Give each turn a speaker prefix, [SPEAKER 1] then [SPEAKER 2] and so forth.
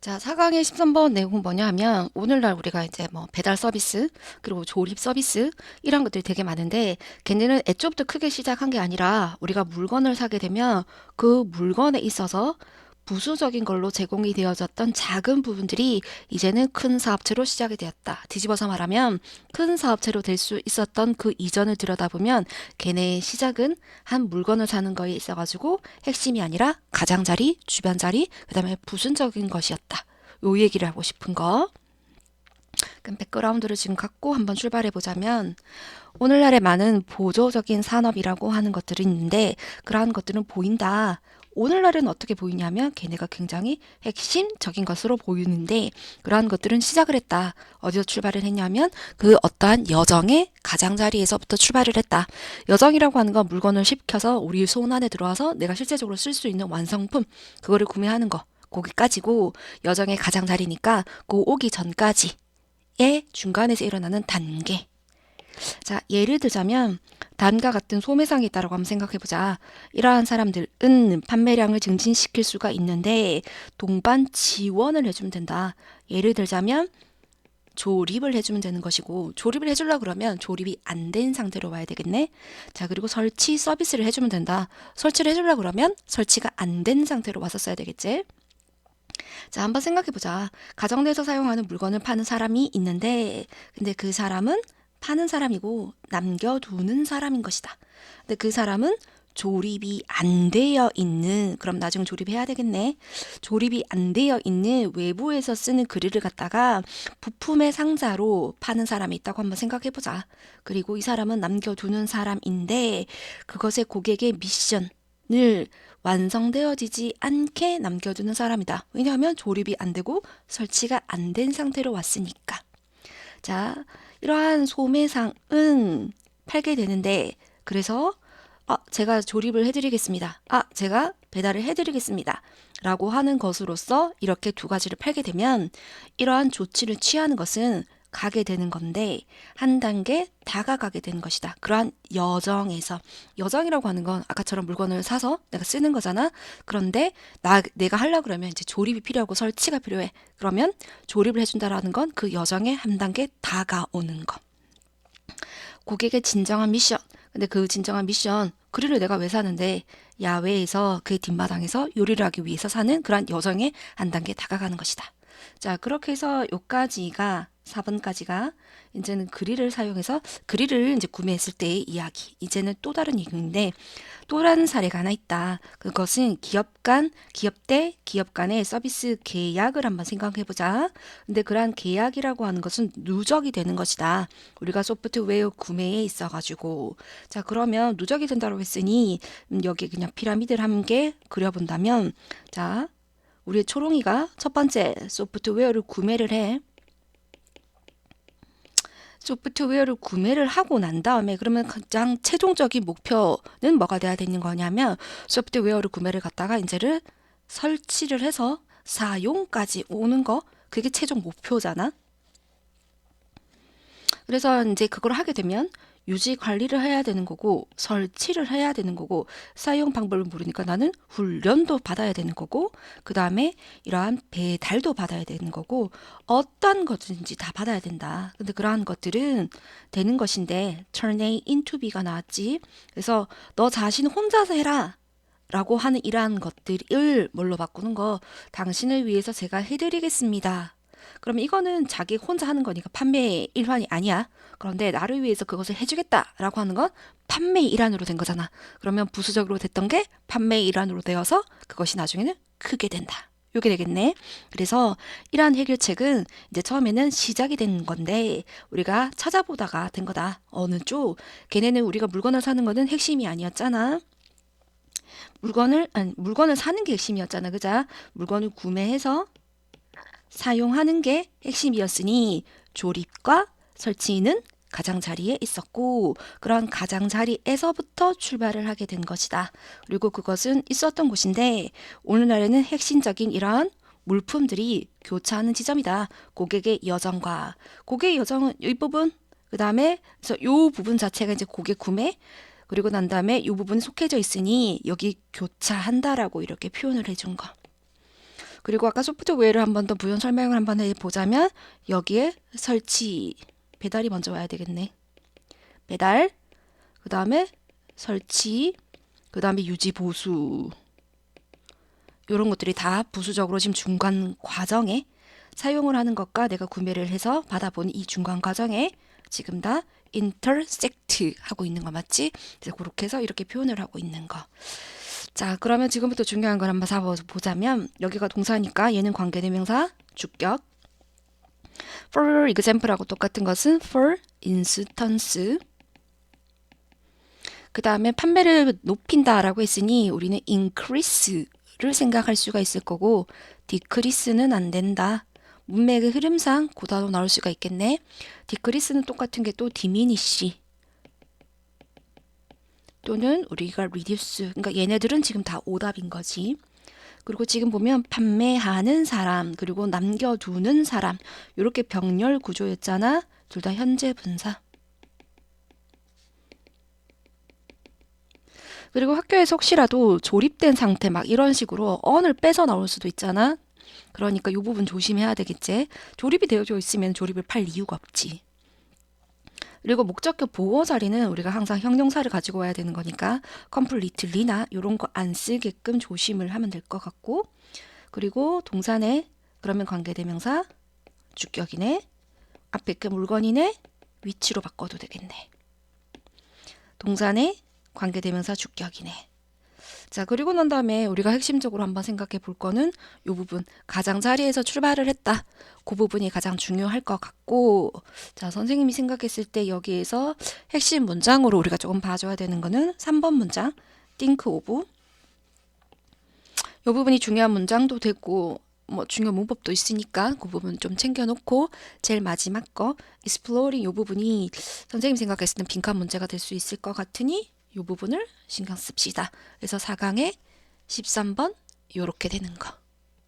[SPEAKER 1] 자, 4강의 13번 내용은 뭐냐 하면 오늘날 우리가 이제 뭐 배달 서비스 그리고 조립 서비스 이런 것들이 되게 많은데 걔네는 애초부터 크게 시작한 게 아니라 우리가 물건을 사게 되면 그 물건에 있어서 부수적인 걸로 제공이 되어졌던 작은 부분들이 이제는 큰 사업체로 시작이 되었다. 뒤집어서 말하면 큰 사업체로 될 수 있었던 그 이전을 들여다보면 걔네의 시작은 한 물건을 사는 거에 있어가지고 핵심이 아니라 가장자리, 주변자리, 그 다음에 부수적인 것이었다. 요 얘기를 하고 싶은 거. 그럼 백그라운드를 지금 갖고 한번 출발해 보자면 오늘날에 많은 보조적인 산업이라고 하는 것들이 있는데 그러한 것들은 보인다. 오늘날에는 어떻게 보이냐면 걔네가 굉장히 핵심적인 것으로 보이는데 그러한 것들은 시작을 했다. 어디서 출발을 했냐면 그 어떠한 여정의 가장자리에서부터 출발을 했다. 여정이라고 하는 건 물건을 시켜서 우리 손 안에 들어와서 내가 실제적으로 쓸 수 있는 완성품 그거를 구매하는 거. 거기까지고 여정의 가장자리니까 그 오기 전까지의 중간에서 일어나는 단계. 자, 예를 들자면 다음과 같은 소매상이 있다고 한번 생각해보자. 이러한 사람들은 판매량을 증진시킬 수가 있는데 동반 지원을 해주면 된다. 예를 들자면 조립을 해주면 되는 것이고 조립을 해주려고 그러면 조립이 안 된 상태로 와야 되겠네. 자, 그리고 설치 서비스를 해주면 된다. 설치를 해주려고 그러면 설치가 안 된 상태로 왔었어야 되겠지. 자, 한번 생각해보자. 가정 내에서 사용하는 물건을 파는 사람이 있는데, 근데 그 사람은 파는 사람이고 남겨두는 사람인 것이다. 근데 그 사람은 조립이 안 되어 있는, 그럼 나중 조립해야 되겠네. 조립이 안 되어 있는 외부에서 쓰는 그릴을 갖다가 부품의 상자로 파는 사람이 있다고 한번 생각해보자. 그리고 이 사람은 남겨두는 사람인데, 그것의 고객의 미션을 완성되어지지 않게 남겨두는 사람이다. 왜냐하면 조립이 안 되고 설치가 안 된 상태로 왔으니까. 자, 이러한 소매상은 팔게 되는데 그래서 제가 조립을 해드리겠습니다. 제가 배달을 해드리겠습니다. 라고 하는 것으로서 이렇게 두 가지를 팔게 되면 이러한 조치를 취하는 것은 가게 되는 건데 한 단계 다가가게 되는 것이다. 그러한 여정에서 여정이라고 하는 건 아까처럼 물건을 사서 내가 쓰는 거잖아. 그런데 내가 하려고 그러면 이제 조립이 필요하고 설치가 필요해. 그러면 조립을 해준다라는 건 그 여정에 한 단계 다가오는 거. 고객의 진정한 미션. 근데 그 진정한 미션, 그릴을 내가 왜 사는데 야외에서 그 뒷마당에서 요리를 하기 위해서 사는 그런 여정에 한 단계 다가가는 것이다. 자, 그렇게 해서 요까지가 4번까지가 이제는 그릴을 사용해서 그릴을 이제 구매했을 때의 이야기. 이제는 또 다른 얘기인데 또 다른 사례가 하나 있다. 그것은 기업 간의 서비스 계약을 한번 생각해 보자. 근데 그러한 계약이라고 하는 것은 누적이 되는 것이다. 우리가 소프트웨어 구매에 있어 가지고 자, 그러면 누적이 된다고 했으니 여기 그냥 피라미드를 한 개 그려본다면 자, 우리의 초롱이가 첫 번째 소프트웨어를 구매를 해. 소프트웨어를 구매를 하고 난 다음에 그러면 가장 최종적인 목표는 뭐가 돼야 되는 거냐면 소프트웨어를 구매를 갖다가 이제를 설치를 해서 사용까지 오는 거 그게 최종 목표잖아. 그래서 이제 그걸 하게 되면 유지 관리를 해야 되는 거고 설치를 해야 되는 거고 사용 방법을 모르니까 나는 훈련도 받아야 되는 거고 그 다음에 이러한 배달도 받아야 되는 거고 어떤 것든지 다 받아야 된다. 근데 그러한 것들은 되는 것인데 turn A into B가 나왔지. 그래서 너 자신 혼자서 해라. 라고 하는 이러한 것들을 뭘로 바꾸는 거 당신을 위해서 제가 해드리겠습니다. 그러면 이거는 자기 혼자 하는 거니까 판매의 일환이 아니야. 그런데 나를 위해서 그것을 해주겠다라고 하는 건 판매의 일환으로 된 거잖아. 그러면 부수적으로 됐던 게 판매의 일환으로 되어서 그것이 나중에는 크게 된다. 요게 되겠네. 그래서 이러한 해결책은 이제 처음에는 시작이 된 건데 우리가 찾아보다가 된 거다. 어느 쪽? 걔네는 우리가 물건을 사는 거는 핵심이 아니었잖아. 물건을 사는 게 핵심이었잖아. 그자? 물건을 구매해서 사용하는 게 핵심이었으니 조립과 설치는 가장자리에 있었고 그런 가장자리에서부터 출발을 하게 된 것이다. 그리고 그것은 있었던 곳인데 오늘날에는 핵심적인 이러한 물품들이 교차하는 지점이다. 고객의 여정과 고객의 여정은 이 부분 그 다음에 그래서 이 부분 자체가 이제 고객 구매 그리고 난 다음에 이 부분이 속해져 있으니 여기 교차한다라고 이렇게 표현을 해준 거. 그리고 아까 소프트웨어를 한 번 더 부연 설명을 한번 해보자면 여기에 설치, 배달이 먼저 와야 되겠네. 배달, 그 다음에 설치, 그 다음에 유지 보수, 이런 것들이 다 부수적으로 지금 중간 과정에 사용을 하는 것과 내가 구매를 해서 받아본 이 중간 과정에 지금 다 intersect 하고 있는 거 맞지? 그래서 그렇게 해서 이렇게 표현을 하고 있는 거. 자, 그러면 지금부터 중요한 걸 한번 잡아보자면 여기가 동사니까 얘는 관계대명사, 주격. For example하고 똑같은 것은 for instance. 그 다음에 판매를 높인다라고 했으니 우리는 increase를 생각할 수가 있을 거고 decrease는 안 된다. 문맥의 흐름상 그 단어 나올 수가 있겠네. decrease는 똑같은 게 또 diminish 또는 우리가 reduce. 그러니까 얘네들은 지금 다 오답인 거지. 그리고 지금 보면 판매하는 사람 그리고 남겨두는 사람 이렇게 병렬 구조였잖아. 둘 다 현재 분사. 그리고 학교에서 혹시라도 조립된 상태 막 이런 식으로 on을 빼서 나올 수도 있잖아. 그러니까 이 부분 조심해야 되겠지. 조립이 되어져 있으면 조립을 팔 이유가 없지. 그리고 목적격 보호 자리는 우리가 항상 형용사를 가지고 와야 되는 거니까 completely나 이런 거 안 쓰게끔 조심을 하면 될 것 같고, 그리고 동사네 그러면 관계대명사 주격이네, 앞에 그 물건이네 위치로 바꿔도 되겠네. 동사네 관계대명사 주격이네. 자, 그리고 난 다음에 우리가 핵심적으로 한번 생각해 볼 거는 이 부분, 가장자리에서 출발을 했다. 그 부분이 가장 중요할 것 같고, 자, 선생님이 생각했을 때 여기에서 핵심 문장으로 우리가 조금 봐줘야 되는 거는 3번 문장, think of. 이 부분이 중요한 문장도 되고, 뭐 중요한 문법도 있으니까 그 부분 좀 챙겨놓고, 제일 마지막 거, exploring 이 부분이 선생님 생각했을 땐 빈칸 문제가 될 수 있을 것 같으니 이 부분을 신경 씁시다. 그래서 4강에 13번 요렇게 되는 거.